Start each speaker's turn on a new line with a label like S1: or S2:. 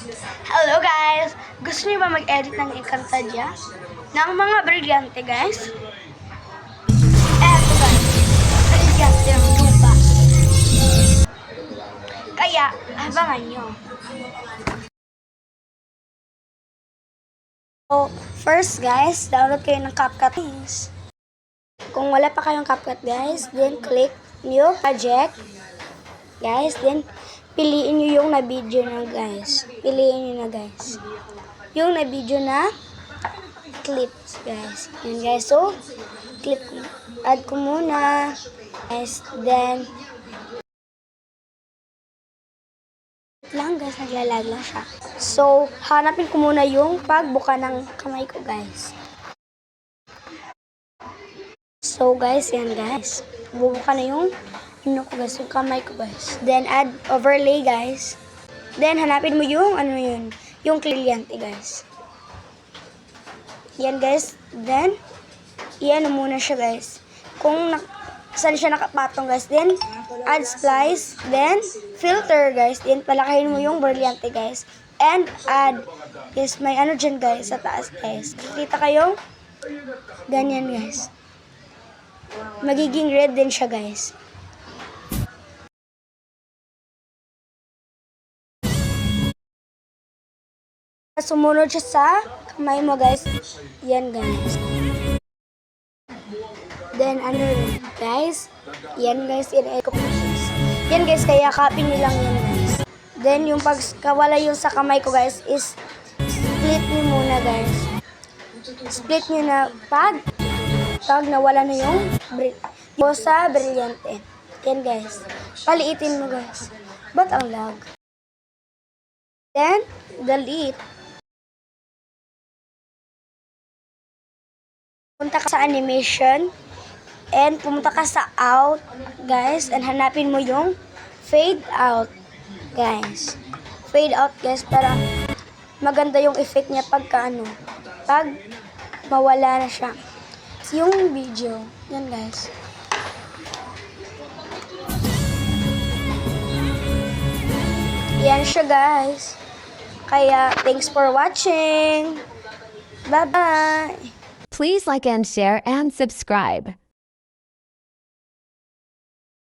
S1: Hello guys! Gusto niyo ba mag-edit ng Encantadia? Ng mga brilyante guys? Eto guys, brilyante ang lupa. Kaya, abangan nyo. So, first guys, download kayo ng CapCut. Kung wala pa kayong CapCut guys, then click new project. Guys, then piliin nyo yung na-video na guys. Piliin nyo na guys. Yung na-video na clips guys. Yan guys. So, click add ko muna. Guys, then lang guys, naglalag lang siya. So, hanapin ko muna yung pagbuka ng kamay ko guys. So guys, yan guys. Bubuka na yung ko guys, yung kamay ko guys. Then add overlay guys. Then hanapin mo yung yung brilyante guys. Yan guys. Then iyan muna siya guys. Kung saan siya nakapatong guys. Then add splice. Then filter guys. Then palakahin mo yung brilyante guys. And add guys, may dyan guys sa taas guys. Kita kayong ganyan guys. Magiging red din siya guys. Sumunod siya sa kamay mo guys. Yan guys. Then guys. Yan guys. Yan guys. Kaya copy nyo lang yan guys. Then yung pagkawala yung sa kamay ko guys is split nyo muna guys. Split nyo na pag nawala na yung sa brilyante. Yan guys. Paliitin mo guys. Ba't ang lag? Then delete. Punta ka sa animation and pumunta ka sa out guys and hanapin mo yung fade out guys. Fade out guys para maganda yung effect niya pag mawala na siya. Yung video. Yan guys. Yan siya guys. Kaya thanks for watching. Bye-bye.
S2: Please like and share and subscribe.